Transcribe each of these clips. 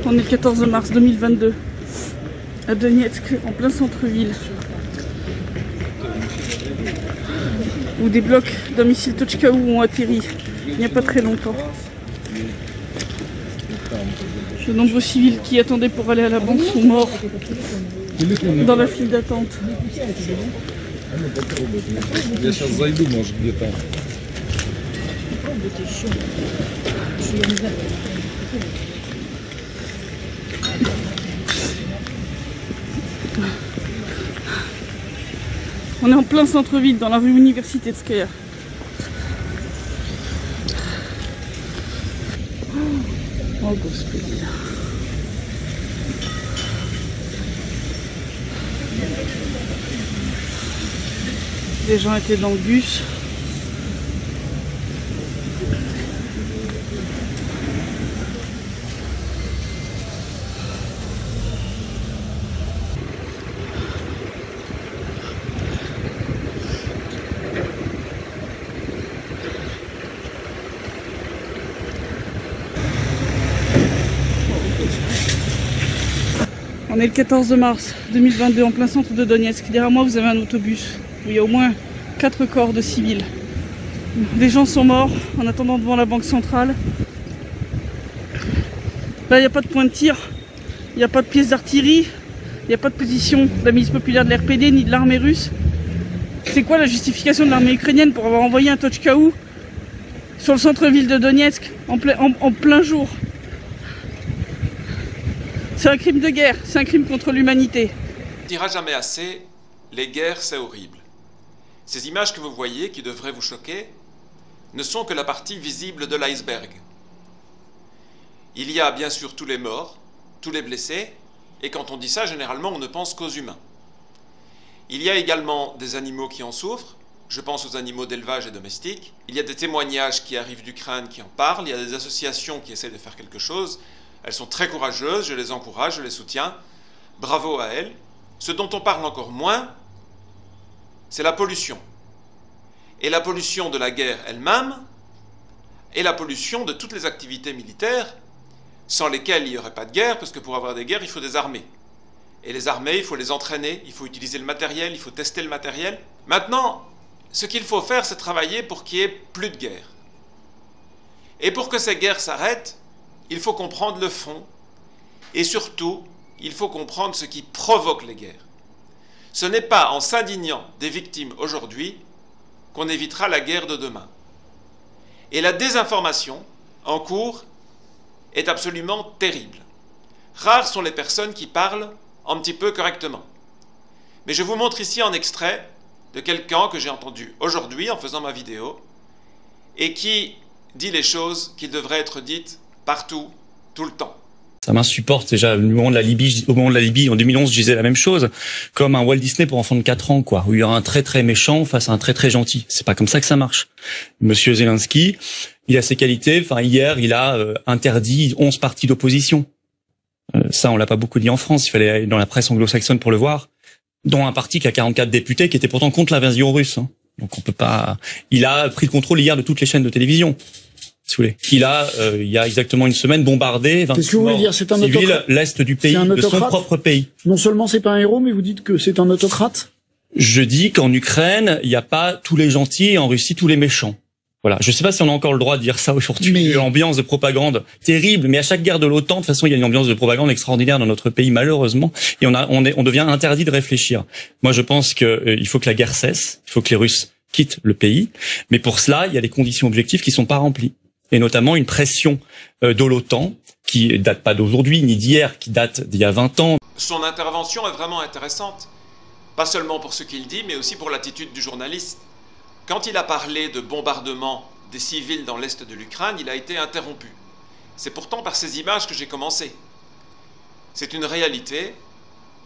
On est le 14 mars 2022 à Donetsk, en plein centre-ville, où des blocs d'un missile Tochkaou ont atterri il n'y a pas très longtemps. De nombreux civils qui attendaient pour aller à la banque sont morts dans la file d'attente. On est en plein centre-ville, dans la rue Universitetskaya. Oh, Господи. Les gens étaient dans le bus. On est le 14 mars 2022 en plein centre de Donetsk. Derrière moi, vous avez un autobus où il y a au moins 4 corps de civils. Des gens sont morts en attendant devant la banque centrale. Là, il n'y a pas de point de tir, il n'y a pas de pièces d'artillerie, il n'y a pas de position de la milice populaire de l'RPD ni de l'armée russe. C'est quoi la justification de l'armée ukrainienne pour avoir envoyé un Tochkaou sur le centre-ville de Donetsk en plein jour? C'est un crime de guerre, c'est un crime contre l'humanité. On ne dira jamais assez, les guerres c'est horrible. Ces images que vous voyez, qui devraient vous choquer, ne sont que la partie visible de l'iceberg. Il y a bien sûr tous les morts, tous les blessés, et quand on dit ça, généralement on ne pense qu'aux humains. Il y a également des animaux qui en souffrent, je pense aux animaux d'élevage et domestiques. Il y a des témoignages qui arrivent d'Ukraine qui en parlent, il y a des associations qui essaient de faire quelque chose. Elles sont très courageuses, je les encourage, je les soutiens. Bravo à elles. Ce dont on parle encore moins, c'est la pollution. Et la pollution de la guerre elle-même, et la pollution de toutes les activités militaires, sans lesquelles il n'y aurait pas de guerre, parce que pour avoir des guerres, il faut des armées. Et les armées, il faut les entraîner, il faut utiliser le matériel, il faut tester le matériel. Maintenant, ce qu'il faut faire, c'est travailler pour qu'il n'y ait plus de guerre. Et pour que ces guerres s'arrêtent, il faut comprendre le fond, et surtout, il faut comprendre ce qui provoque les guerres. Ce n'est pas en s'indignant des victimes aujourd'hui qu'on évitera la guerre de demain. Et la désinformation en cours est absolument terrible. Rares sont les personnes qui parlent un petit peu correctement. Mais je vous montre ici un extrait de quelqu'un que j'ai entendu aujourd'hui en faisant ma vidéo et qui dit les choses qui devraient être dites partout, tout le temps. Ça m'insupporte déjà au moment de la Libye, en 2011, je disais la même chose, comme un Walt Disney pour enfants de 4 ans, quoi, où il y aura un très très méchant face à un très très gentil. C'est pas comme ça que ça marche. Monsieur Zelensky, il a ses qualités. Enfin, hier, il a interdit 11 partis d'opposition. Ça, on l'a pas beaucoup dit en France. Il fallait aller dans la presse anglo-saxonne pour le voir. Dont un parti qui a 44 députés, qui était pourtant contre l'invasion russe. Hein. Donc on peut pas. Il a pris le contrôle hier de toutes les chaînes de télévision. Si vous voulez. Il a, il y a exactement une semaine, bombardé 28 morts civils l'est du pays, de son propre pays. Non seulement c'est pas un héros, mais vous dites que c'est un autocrate. Je dis qu'en Ukraine, il n'y a pas tous les gentils et en Russie tous les méchants. Voilà. Je sais pas si on a encore le droit de dire ça aujourd'hui. Mais... Une ambiance de propagande terrible. Mais à chaque guerre de l'OTAN, de toute façon, il y a une ambiance de propagande extraordinaire dans notre pays, malheureusement. Et on devient interdit de réfléchir. Moi, je pense que il faut que la guerre cesse. Il faut que les Russes quittent le pays. Mais pour cela, il y a des conditions objectives qui sont pas remplies. Et notamment une pression de l'OTAN qui date pas d'aujourd'hui ni d'hier, qui date d'il y a 20 ans. Son intervention est vraiment intéressante, pas seulement pour ce qu'il dit, mais aussi pour l'attitude du journaliste. Quand il a parlé de bombardement des civils dans l'est de l'Ukraine, il a été interrompu. C'est pourtant par ces images que j'ai commencé. C'est une réalité.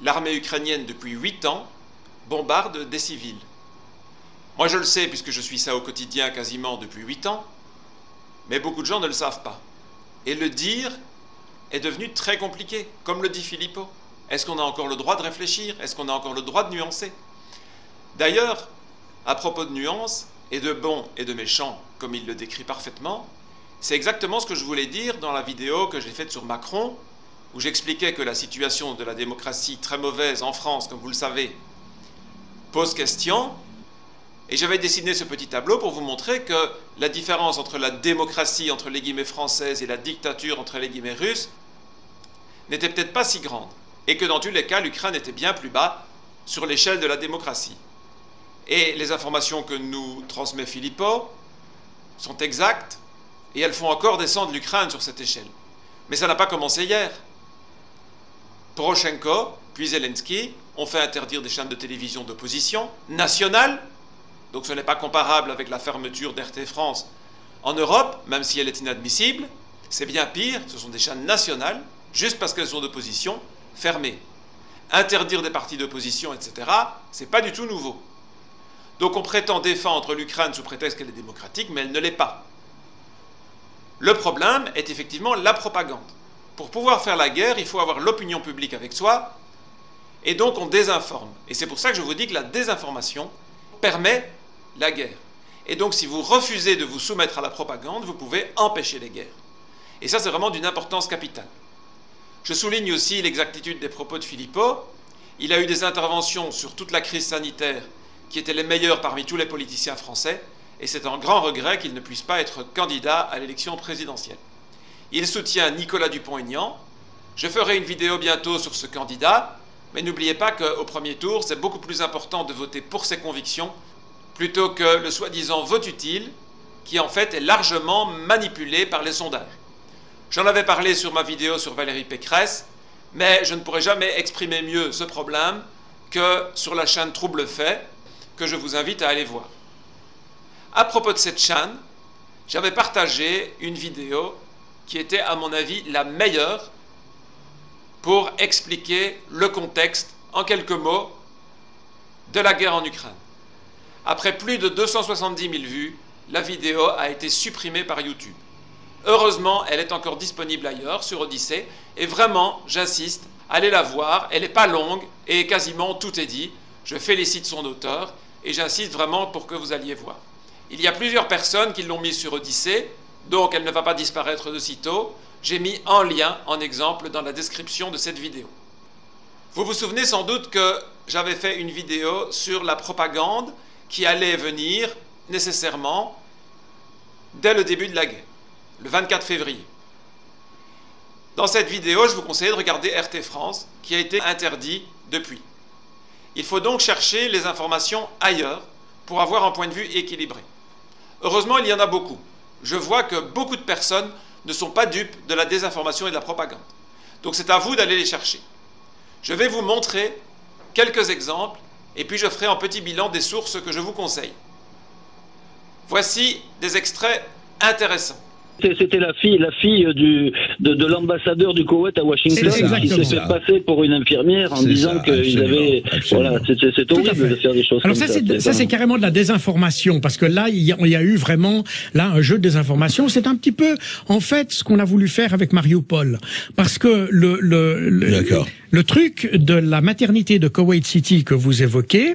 L'armée ukrainienne, depuis 8 ans, bombarde des civils. Moi, je le sais, puisque je suis ça au quotidien quasiment depuis 8 ans, mais beaucoup de gens ne le savent pas. Et le dire est devenu très compliqué, comme le dit Philippot. Est-ce qu'on a encore le droit de réfléchir? Est-ce qu'on a encore le droit de nuancer? D'ailleurs, à propos de nuances, et de bons et de méchants, comme il le décrit parfaitement, C'est exactement ce que je voulais dire dans la vidéo que j'ai faite sur Macron, où j'expliquais que la situation de la démocratie très mauvaise en France, comme vous le savez, pose question. Et j'avais dessiné ce petit tableau pour vous montrer que la différence entre la démocratie, entre les guillemets française, et la dictature, entre les guillemets russes, n'était peut-être pas si grande. Et que dans tous les cas, l'Ukraine était bien plus bas sur l'échelle de la démocratie. Et les informations que nous transmet Philippot sont exactes, et elles font encore descendre l'Ukraine sur cette échelle. Mais ça n'a pas commencé hier. Poroshenko, puis Zelensky, ont fait interdire des chaînes de télévision d'opposition nationales, donc ce n'est pas comparable avec la fermeture d'RT France en Europe, même si elle est inadmissible. C'est bien pire, ce sont des chaînes nationales, juste parce qu'elles sont d'opposition, fermées. Interdire des partis d'opposition, etc., c'est pas du tout nouveau. Donc on prétend défendre l'Ukraine sous prétexte qu'elle est démocratique, mais elle ne l'est pas. Le problème est effectivement la propagande. Pour pouvoir faire la guerre, il faut avoir l'opinion publique avec soi, et donc on désinforme. Et c'est pour ça que je vous dis que la désinformation permet la guerre. Et donc si vous refusez de vous soumettre à la propagande, vous pouvez empêcher les guerres. Et ça, c'est vraiment d'une importance capitale. Je souligne aussi l'exactitude des propos de Philippot. Il a eu des interventions sur toute la crise sanitaire qui étaient les meilleures parmi tous les politiciens français, et c'est un grand regret qu'il ne puisse pas être candidat à l'élection présidentielle. Il soutient Nicolas Dupont-Aignan. Je ferai une vidéo bientôt sur ce candidat, mais n'oubliez pas qu'au premier tour, c'est beaucoup plus important de voter pour ses convictions plutôt que le soi-disant vote utile, qui en fait est largement manipulé par les sondages. J'en avais parlé sur ma vidéo sur Valérie Pécresse, mais je ne pourrais jamais exprimer mieux ce problème que sur la chaîne Trouble Fait, que je vous invite à aller voir. À propos de cette chaîne, j'avais partagé une vidéo qui était, à mon avis, la meilleure pour expliquer le contexte, en quelques mots, de la guerre en Ukraine. Après plus de 270 000 vues, la vidéo a été supprimée par YouTube. Heureusement, elle est encore disponible ailleurs, sur Odyssée, et vraiment, j'insiste, allez la voir, elle n'est pas longue, et quasiment tout est dit. Je félicite son auteur, et j'insiste vraiment pour que vous alliez voir. Il y a plusieurs personnes qui l'ont mise sur Odyssée, donc elle ne va pas disparaître de sitôt. J'ai mis en lien, en exemple, dans la description de cette vidéo. Vous vous souvenez sans doute que j'avais fait une vidéo sur la propagande qui allait venir nécessairement dès le début de la guerre, le 24 février. Dans cette vidéo, je vous conseille de regarder RT France, qui a été interdit depuis. Il faut donc chercher les informations ailleurs pour avoir un point de vue équilibré. Heureusement, il y en a beaucoup. Je vois que beaucoup de personnes ne sont pas dupes de la désinformation et de la propagande. Donc c'est à vous d'aller les chercher. Je vais vous montrer quelques exemples et puis je ferai un petit bilan des sources que je vous conseille. Voici des extraits intéressants. C'était la fille de l'ambassadeur du Koweït à Washington qui s'est fait passer pour une infirmière en disant qu'ils avaient... Voilà, c'est horrible de faire des choses comme ça. Alors ça, c'est carrément de la désinformation, parce que là, il y a eu vraiment là un jeu de désinformation. C'est un petit peu, en fait, ce qu'on a voulu faire avec Mariupol. Parce que le truc de la maternité de Kuwait City que vous évoquez,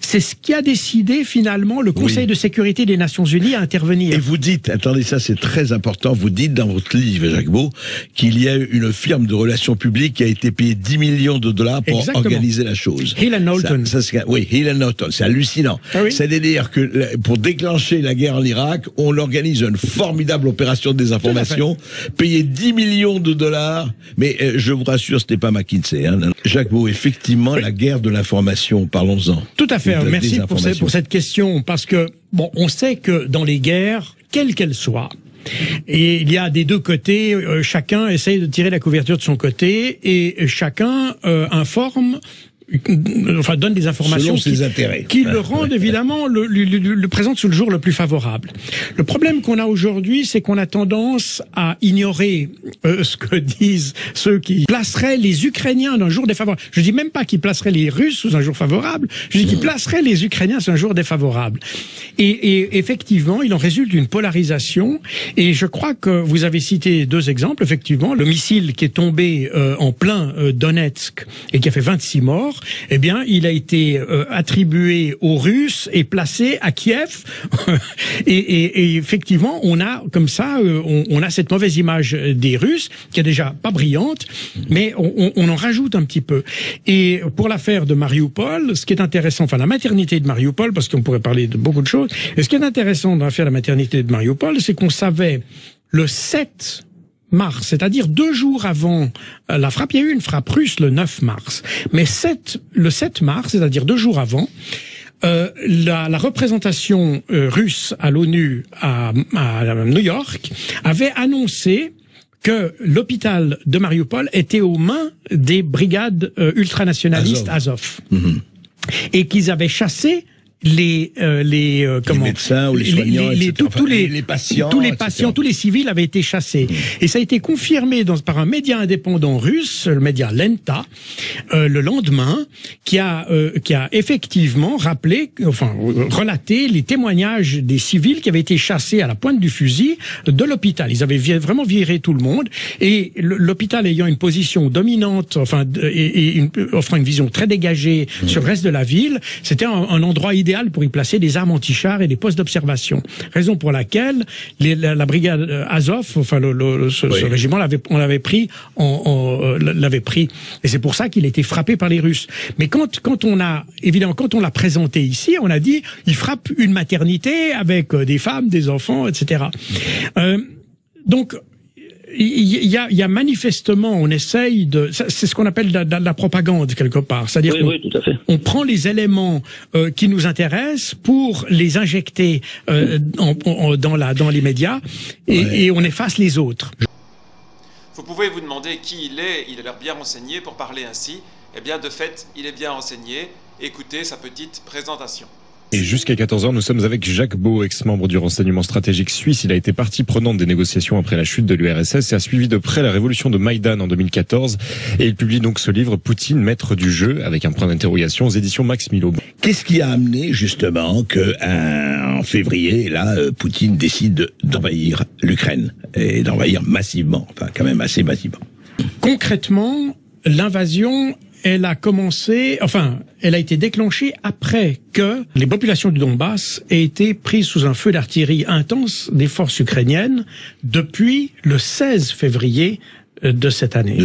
c'est ce qui a décidé finalement le Conseil de sécurité des Nations Unies à intervenir. Et vous dites, attendez, ça c'est très important, vous dites dans votre livre, Jacques Beau, qu'il y a une firme de relations publiques qui a été payée 10 millions de dollars pour organiser la chose. Hill & Knowlton. Oui, Hill & Knowlton, c'est hallucinant. Ah oui. C'est-à-dire que pour déclencher la guerre en Irak, on organise une formidable opération de désinformation, payée 10 millions de dollars, mais je vous rassure, ce n'est pas McKinsey. Hein. Jacques Beau, effectivement, la guerre de l'information, parlons-en. Tout à fait, merci pour cette question, parce que, bon, on sait que dans les guerres, quelles qu'elles soient, et il y a des deux côtés, chacun essaye de tirer la couverture de son côté, et chacun informe, enfin donne des informations qui le rendent évidemment le présente sous le jour le plus favorable. Le problème qu'on a aujourd'hui, c'est qu'on a tendance à ignorer ce que disent ceux qui placeraient les Ukrainiens d'un jour défavorable. Je dis même pas qu'ils placeraient les Russes sous un jour favorable, je dis qu'ils placeraient les Ukrainiens sous un jour défavorable. Et effectivement, il en résulte une polarisation, et je crois que vous avez cité deux exemples. Effectivement, le missile qui est tombé en plein Donetsk et qui a fait 26 morts, Nord, eh bien, il a été attribué aux Russes et placé à Kiev. et effectivement, on a comme ça, on a cette mauvaise image des Russes qui est déjà pas brillante, mais on en rajoute un petit peu. Et pour l'affaire de Mariupol, ce qui est intéressant, enfin la maternité de Mariupol, parce qu'on pourrait parler de beaucoup de choses, et ce qui est intéressant dans l'affaire de la maternité de Mariupol, c'est qu'on savait le 7 mars, c'est-à-dire 2 jours avant la frappe, il y a eu une frappe russe le 9 mars, mais le 7 mars, c'est-à-dire 2 jours avant, la représentation russe à l'ONU à New York avait annoncé que l'hôpital de Mariupol était aux mains des brigades ultranationalistes Azov. Et qu'ils avaient chassé les médecins ou les soignants, tous les patients, tous les civils avaient été chassés. Et ça a été confirmé par un média indépendant russe, le média Lenta, le lendemain, qui a effectivement relaté les témoignages des civils qui avaient été chassés à la pointe du fusil de l'hôpital. Ils avaient vraiment viré tout le monde, et l'hôpital ayant une position dominante, offrant une vision très dégagée sur le reste de la ville, c'était un endroit idéal pour y placer des armes anti-chars et des postes d'observation. Raison pour laquelle la brigade Azov, ce régiment l'avait pris, et c'est pour ça qu'il a été frappé par les Russes. Mais quand on l'a présenté ici, on a dit il frappe une maternité avec des femmes, des enfants, etc. Donc il y a manifestement, on essaye c'est ce qu'on appelle de la propagande quelque part. C'est-à-dire on prend les éléments qui nous intéressent pour les injecter dans les médias et on efface les autres. Vous pouvez vous demander qui il est. Il a l'air bien renseigné pour parler ainsi. Eh bien, de fait, il est bien renseigné. Écoutez sa petite présentation. Et jusqu'à 14h, nous sommes avec Jacques Beau, ex-membre du renseignement stratégique suisse. Il a été partie prenante des négociations après la chute de l'URSS et a suivi de près la révolution de Maïdan en 2014. Et il publie donc ce livre, Poutine, maître du jeu, avec un point d'interrogation aux éditions Max Milo. Qu'est-ce qui a amené justement en février, Poutine décide d'envahir l'Ukraine et d'envahir massivement, enfin quand même assez massivement? Concrètement, l'invasion, elle a été déclenchée après que les populations du Donbass aient été prises sous un feu d'artillerie intense des forces ukrainiennes depuis le 16 février de cette année.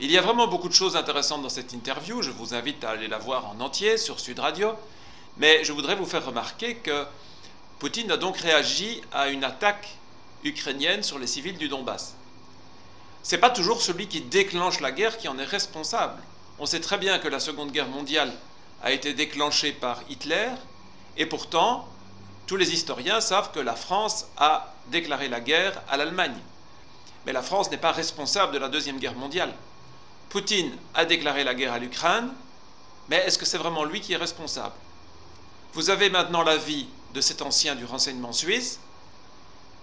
Il y a vraiment beaucoup de choses intéressantes dans cette interview. Je vous invite à aller la voir en entier sur Sud Radio. Mais je voudrais vous faire remarquer que Poutine a donc réagi à une attaque ukrainienne sur les civils du Donbass. C'est pas toujours celui qui déclenche la guerre qui en est responsable. On sait très bien que la Seconde Guerre mondiale a été déclenchée par Hitler, et pourtant, tous les historiens savent que la France a déclaré la guerre à l'Allemagne. Mais la France n'est pas responsable de la Deuxième Guerre mondiale. Poutine a déclaré la guerre à l'Ukraine, mais est-ce que c'est vraiment lui qui est responsable? Vous avez maintenant l'avis de cet ancien du renseignement suisse,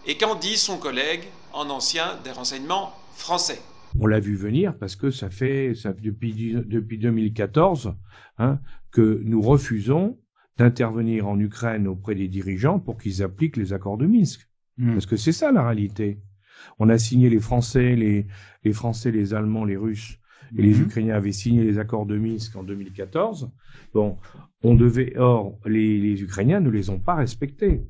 et qu'en dit son collègue en ancien des renseignements français? On l'a vu venir parce que ça fait depuis 2014 que nous refusons d'intervenir en Ukraine auprès des dirigeants pour qu'ils appliquent les accords de Minsk. Parce que c'est ça la réalité. On a signé les Français, les Français, les Allemands, les Russes et les Ukrainiens avaient signé les accords de Minsk en 2014. Bon, les Ukrainiens ne les ont pas respectés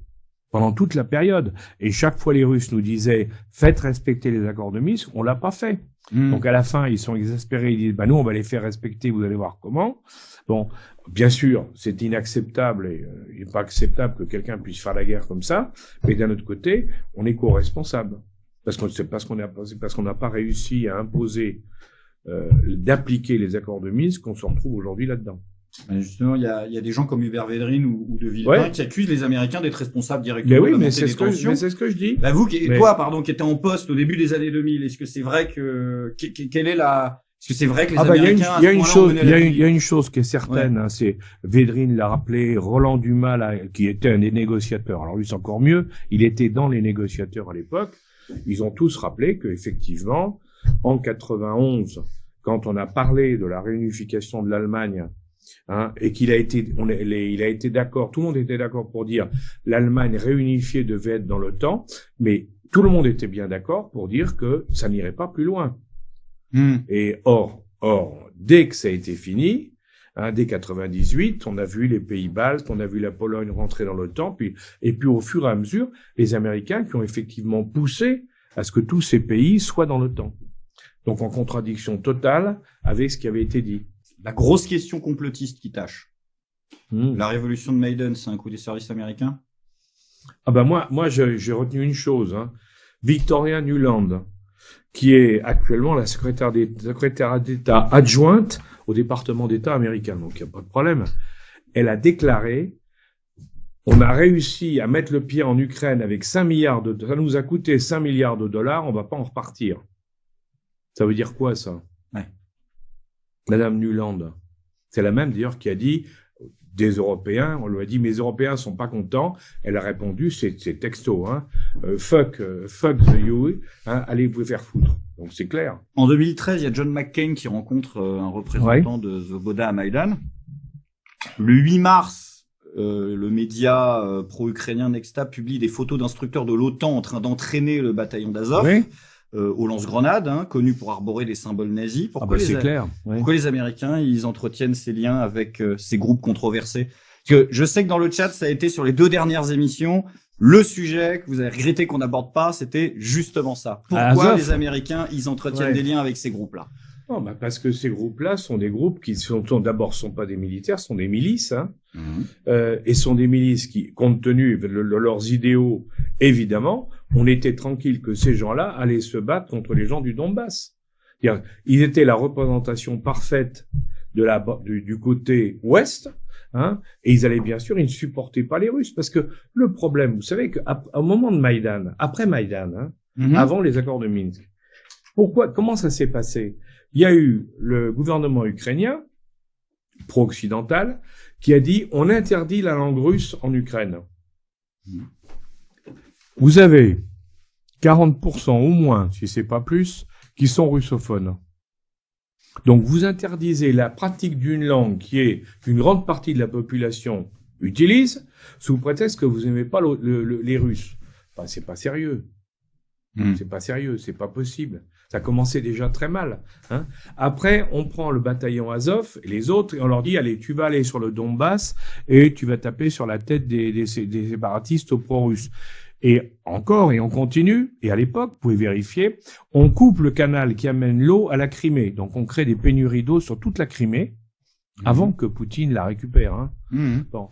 pendant toute la période. Et chaque fois, les Russes nous disaient « Faites respecter les accords de Minsk », on l'a pas fait. Donc à la fin, ils sont exaspérés, ils disent « Bah nous, on va les faire respecter, vous allez voir comment ». Bon, bien sûr, c'est inacceptable et il n'est pas acceptable que quelqu'un puisse faire la guerre comme ça, mais d'un autre côté, on est co-responsable. Parce qu'on n'a pas réussi à imposer, d'appliquer les accords de Minsk qu'on se retrouve aujourd'hui là-dedans. Justement, il y a des gens comme Hubert Védrine ou De Villepin qui accusent les Américains d'être responsables directement de la montée des tensions. Mais c'est ce que je dis. Bah toi, qui étais en poste au début des années 2000, est-ce que c'est vrai que est-ce que c'est vrai que les Américains il y a une chose qui est certaine, c'est Védrine l'a rappelé, Roland Dumas qui était un des négociateurs. Alors lui, c'est encore mieux, il était dans les négociateurs à l'époque. Ils ont tous rappelé que effectivement, en 91, quand on a parlé de la réunification de l'Allemagne, et il a été d'accord, tout le monde était d'accord pour dire l'Allemagne réunifiée devait être dans l'OTAN, mais tout le monde était bien d'accord pour dire que ça n'irait pas plus loin. Et or, Or, dès que ça a été fini, dès 98, on a vu les pays baltes, on a vu la Pologne rentrer dans l'OTAN, et puis au fur et à mesure, les Américains qui ont effectivement poussé à ce que tous ces pays soient dans l'OTAN. Donc en contradiction totale avec ce qui avait été dit. La grosse question complotiste qui tâche. La révolution de Maiden, c'est un coup des services américains? Ah ben moi j'ai retenu une chose. Victoria Nuland, qui est actuellement la secrétaire d'État adjointe au département d'État américain, donc il n'y a pas de problème. Elle a déclaré: on a réussi à mettre le pied en Ukraine avec 5 milliards de dollars, ça nous a coûté 5 milliards de dollars, on va pas en repartir. Ça veut dire quoi, ça? Ouais. Madame Nuland, c'est la même d'ailleurs qui a dit des Européens, on lui a dit mais les Européens sont pas contents. Elle a répondu, c'est texto, fuck the EU, allez vous faire foutre. Donc c'est clair. En 2013, il y a John McCain qui rencontre un représentant de Svoboda à Maïdan. Le 8 mars, le média pro-ukrainien Nexta publie des photos d'instructeurs de l'OTAN en train d'entraîner le bataillon d'Azov. Oui. Au lance-grenades, connu pour arborer des symboles nazis. Pourquoi pourquoi les Américains, ils entretiennent ces liens avec ces groupes controversés? Parce que je sais que dans le chat, ça a été sur les 2 dernières émissions, le sujet que vous avez regretté qu'on n'aborde pas, c'était justement ça. Pourquoi les Américains, ils entretiennent des liens avec ces groupes-là? Non, parce que ces groupes-là sont des groupes qui d'abord sont pas des militaires, sont des milices, et sont des milices qui, compte tenu de leurs idéaux, évidemment, on était tranquille que ces gens-là allaient se battre contre les gens du Donbass. Ils étaient la représentation parfaite du côté ouest, et ils allaient bien sûr, ils ne supportaient pas les Russes, parce que le problème, vous savez qu'au moment de Maïdan, après Maïdan, avant les accords de Minsk, comment ça s'est passé? Il y a eu le gouvernement ukrainien, pro-occidental, qui a dit on interdit la langue russe en Ukraine. Vous avez 40% au moins, si c'est pas plus, qui sont russophones. Donc vous interdisez la pratique d'une langue qui est qu'une grande partie de la population utilise, sous prétexte que vous n'aimez pas les Russes. Enfin, c'est pas sérieux. C'est pas sérieux, c'est pas possible. Ça commençait déjà très mal. Après, on prend le bataillon Azov et les autres et on leur dit allez, tu vas aller sur le Donbass et tu vas taper sur la tête des séparatistes pro-russes. Et encore, et on continue, et à l'époque, vous pouvez vérifier, on coupe le canal qui amène l'eau à la Crimée. Donc on crée des pénuries d'eau sur toute la Crimée avant que Poutine la récupère. Bon.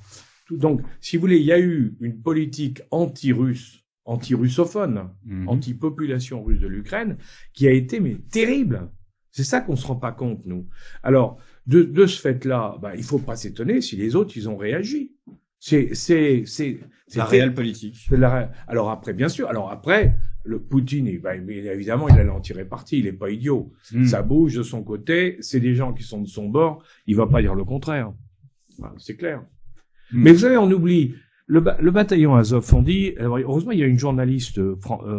Donc, si vous voulez, il y a eu une politique anti-russe, anti-russophone, anti-population russe de l'Ukraine, qui a été terrible. C'est ça qu'on se rend pas compte, nous. Alors, de ce fait-là, il faut pas s'étonner si les autres, ils ont réagi. C'est la réelle politique. Alors après, bien sûr. Alors après, le Poutine, évidemment, il allait en tirer parti. Il est pas idiot. Ça bouge de son côté. C'est des gens qui sont de son bord. Il va pas dire le contraire. C'est clair. Mais vous savez, on oublie le bataillon Azov. On dit, heureusement, il y a une journaliste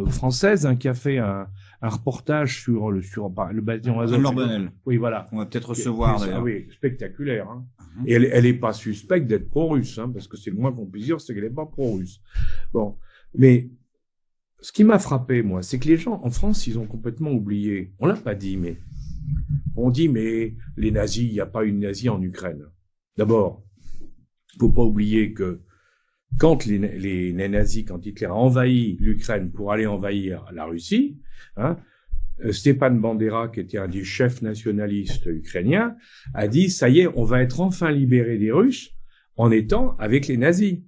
française qui a fait un reportage sur le bataillon Azov. Lorbenel. Oui, voilà. On va peut-être recevoir d'ailleurs. Oui, spectaculaire. Et elle est pas suspecte d'être pro-russe, parce que c'est le moins qu'on puisse dire, c'est qu'elle est pas pro-russe. Bon, mais ce qui m'a frappé, moi, c'est que les gens en France, ils ont complètement oublié. On l'a pas dit, mais on dit mais les nazis, il n'y a pas eu de nazis en Ukraine. D'abord, faut pas oublier que quand les nazis, quand Hitler a envahi l'Ukraine pour aller envahir la Russie, Stepan Bandera, qui était un des chefs nationalistes ukrainiens, a dit ça y est, on va être enfin libéré des Russes en étant avec les nazis.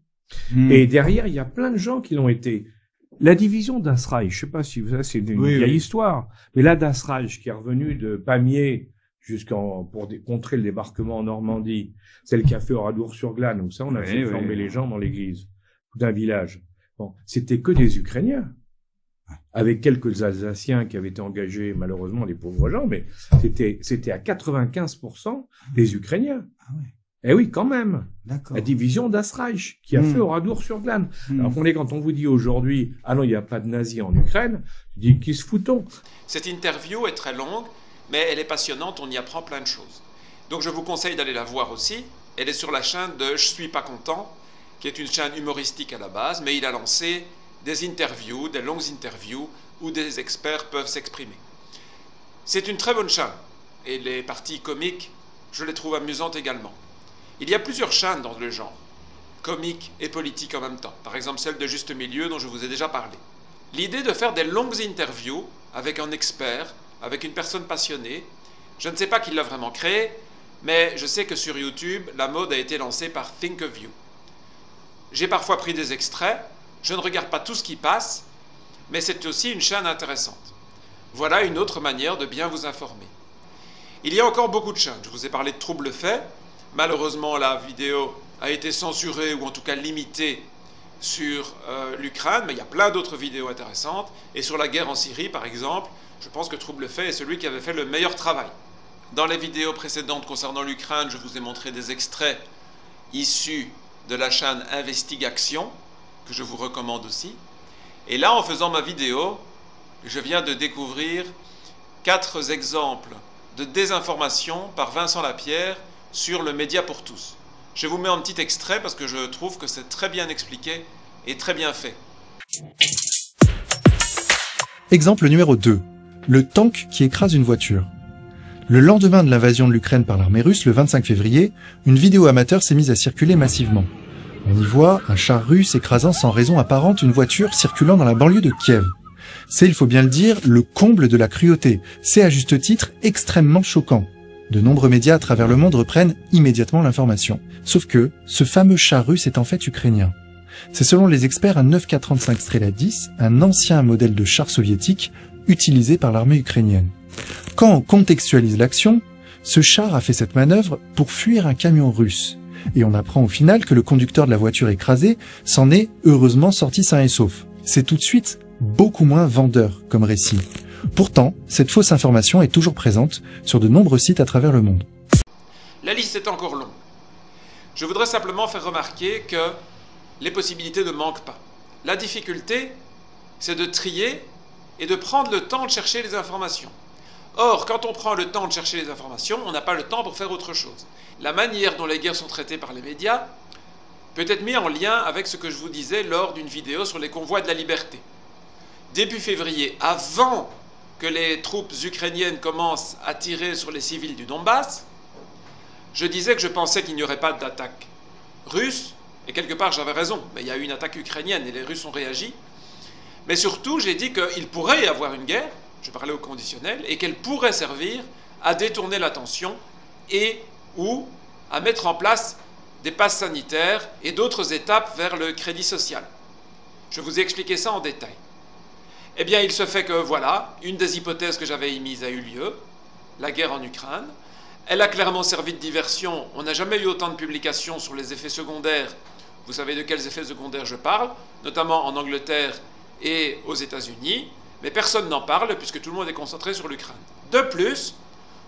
Et derrière, il y a plein de gens qui l'ont été. La division d'Asraï, je sais pas si vous savez, c'est une vieille histoire, mais là d'Asraï qui est revenu de Pamiers pour contrer le débarquement en Normandie, celle qui a fait Oradour-sur-Glane, où ça on a fait flamber les gens dans l'église d'un village. Bon, c'était que des Ukrainiens, avec quelques Alsaciens qui avaient été engagés, malheureusement les pauvres gens, mais c'était à 95% des Ukrainiens. Eh oui, quand même. La division d'Asraïch, qui a fait Oradour-sur-Glane. Alors quand on vous dit aujourd'hui, ah non, il n'y a pas de nazis en Ukraine, je dis, qui se foutons? Cette interview est très longue, mais elle est passionnante, on y apprend plein de choses. Donc je vous conseille d'aller la voir aussi. Elle est sur la chaîne de Je suis pas content, qui est une chaîne humoristique à la base, mais il a lancé des interviews, des longues interviews, où des experts peuvent s'exprimer. C'est une très bonne chaîne. et les parties comiques, je les trouve amusantes également. Il y a plusieurs chaînes dans le genre, comiques et politiques en même temps. Par exemple, celle de Juste Milieu dont je vous ai déjà parlé. L'idée de faire des longues interviews avec un expert, avec une personne passionnée, je ne sais pas qui l'a vraiment créé, mais je sais que sur YouTube, la mode a été lancée par Think of You. J'ai parfois pris des extraits, je ne regarde pas tout ce qui passe, mais c'est aussi une chaîne intéressante. Voilà une autre manière de bien vous informer. Il y a encore beaucoup de chaînes. Je vous ai parlé de Trouble Fait. Malheureusement, la vidéo a été censurée ou en tout cas limitée sur l'Ukraine, mais il y a plein d'autres vidéos intéressantes. Et sur la guerre en Syrie, par exemple, je pense que Trouble Fait est celui qui avait fait le meilleur travail. Dans les vidéos précédentes concernant l'Ukraine, je vous ai montré des extraits issus de la chaîne Investigation, que je vous recommande aussi. Et là, en faisant ma vidéo, je viens de découvrir 4 exemples de désinformation par Vincent Lapierre sur le Média pour tous. Je vous mets un petit extrait parce que je trouve que c'est très bien expliqué et très bien fait. Exemple numéro 2. Le tank qui écrase une voiture. Le lendemain de l'invasion de l'Ukraine par l'armée russe, le 25 février, une vidéo amateur s'est mise à circuler massivement. On y voit un char russe écrasant sans raison apparente une voiture circulant dans la banlieue de Kiev. C'est, il faut bien le dire, le comble de la cruauté. C'est à juste titre extrêmement choquant. De nombreux médias à travers le monde reprennent immédiatement l'information. Sauf que ce fameux char russe est en fait ukrainien. C'est selon les experts un 9K35 Strela 10, un ancien modèle de char soviétique utilisé par l'armée ukrainienne. Quand on contextualise l'action, ce char a fait cette manœuvre pour fuir un camion russe. Et on apprend au final que le conducteur de la voiture écrasée s'en est heureusement sorti sain et sauf. C'est tout de suite beaucoup moins vendeur comme récit. Pourtant, cette fausse information est toujours présente sur de nombreux sites à travers le monde. La liste est encore longue. Je voudrais simplement faire remarquer que les possibilités ne manquent pas. La difficulté, c'est de trier et de prendre le temps de chercher les informations. Or, quand on prend le temps de chercher les informations, on n'a pas le temps pour faire autre chose. La manière dont les guerres sont traitées par les médias peut être mise en lien avec ce que je vous disais lors d'une vidéo sur les convois de la liberté. Début février, avant que les troupes ukrainiennes commencent à tirer sur les civils du Donbass, je disais que je pensais qu'il n'y aurait pas d'attaque russe, et quelque part j'avais raison, mais il y a eu une attaque ukrainienne et les Russes ont réagi. Mais surtout, j'ai dit qu'il pourrait y avoir une guerre, je parlais au conditionnel, et qu'elle pourrait servir à détourner l'attention et ou à mettre en place des passes sanitaires et d'autres étapes vers le crédit social. Je vous ai expliqué ça en détail. Eh bien, il se fait que, voilà, une des hypothèses que j'avais émises a eu lieu, la guerre en Ukraine. Elle a clairement servi de diversion. On n'a jamais eu autant de publications sur les effets secondaires. Vous savez de quels effets secondaires je parle, notamment en Angleterre et aux États-Unis. Mais personne n'en parle puisque tout le monde est concentré sur l'Ukraine. De plus,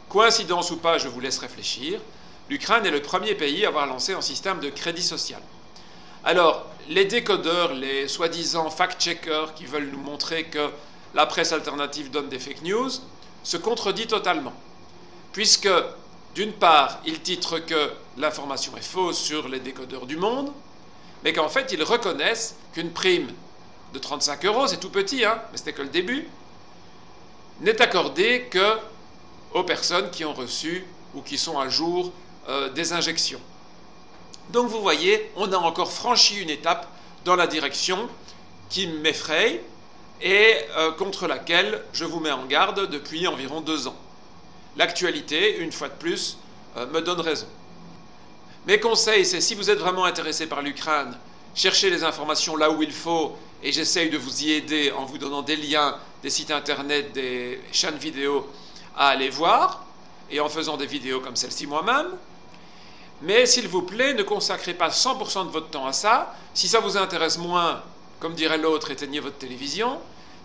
coïncidence ou pas, je vous laisse réfléchir, l'Ukraine est le premier pays à avoir lancé un système de crédit social. Alors, les décodeurs, les soi-disant fact-checkers qui veulent nous montrer que la presse alternative donne des fake news, se contredit totalement. Puisque, d'une part, ils titrent que l'information est fausse sur les décodeurs du monde, mais qu'en fait, ils reconnaissent qu'une prime de 35 €, c'est tout petit, hein, mais c'était que le début, n'est accordée que aux personnes qui ont reçu ou qui sont à jour des injections. Donc vous voyez, on a encore franchi une étape dans la direction qui m'effraie et contre laquelle je vous mets en garde depuis environ 2 ans. L'actualité, une fois de plus, me donne raison. Mes conseils, c'est si vous êtes vraiment intéressé par l'Ukraine, cherchez les informations là où il faut et j'essaye de vous y aider en vous donnant des liens, des sites internet, des chaînes vidéo à aller voir et en faisant des vidéos comme celle-ci moi-même. Mais s'il vous plaît, ne consacrez pas 100% de votre temps à ça. Si ça vous intéresse moins, comme dirait l'autre, éteignez votre télévision.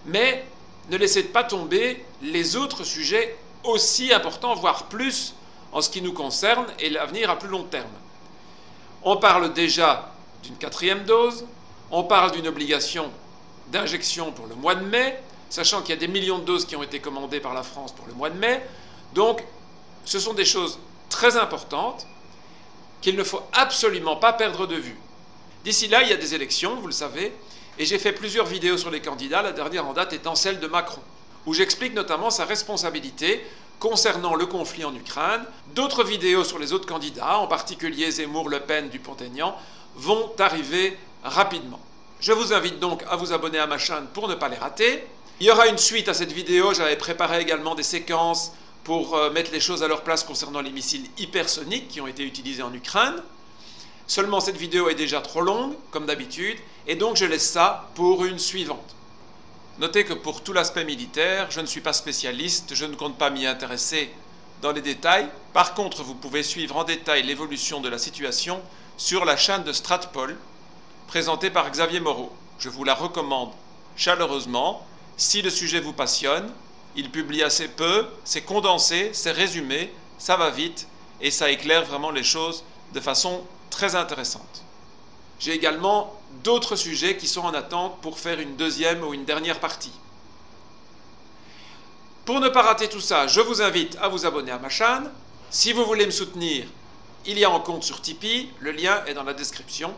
Mais ne laissez pas tomber les autres sujets aussi importants, voire plus, en ce qui nous concerne et l'avenir à plus long terme. On parle déjà d'une 4e dose. On parle d'une obligation d'injection pour le mois de mai, sachant qu'il y a des millions de doses qui ont été commandées par la France pour le mois de mai. Donc, ce sont des choses très importantes qu'il ne faut absolument pas perdre de vue. D'ici là, il y a des élections, vous le savez, et j'ai fait plusieurs vidéos sur les candidats, la dernière en date étant celle de Macron, où j'explique notamment sa responsabilité concernant le conflit en Ukraine. D'autres vidéos sur les autres candidats, en particulier Zemmour, Le Pen, Dupont-Aignan, vont arriver rapidement. Je vous invite donc à vous abonner à ma chaîne pour ne pas les rater. Il y aura une suite à cette vidéo, j'avais préparé également des séquences pour mettre les choses à leur place concernant les missiles hypersoniques qui ont été utilisés en Ukraine. Seulement cette vidéo est déjà trop longue, comme d'habitude, et donc je laisse ça pour une suivante. Notez que pour tout l'aspect militaire, je ne suis pas spécialiste, je ne compte pas m'y intéresser dans les détails. Par contre, vous pouvez suivre en détail l'évolution de la situation sur la chaîne de Stratpol, présentée par Xavier Moreau. Je vous la recommande chaleureusement. Si le sujet vous passionne, il publie assez peu, c'est condensé, c'est résumé, ça va vite et ça éclaire vraiment les choses de façon très intéressante. J'ai également d'autres sujets qui sont en attente pour faire une deuxième ou une dernière partie. Pour ne pas rater tout ça, je vous invite à vous abonner à ma chaîne. Si vous voulez me soutenir, il y a un compte sur Tipeee, le lien est dans la description.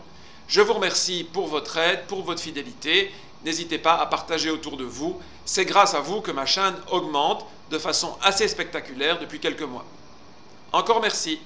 Je vous remercie pour votre aide, pour votre fidélité. N'hésitez pas à partager autour de vous. C'est grâce à vous que ma chaîne augmente de façon assez spectaculaire depuis quelques mois. Encore merci.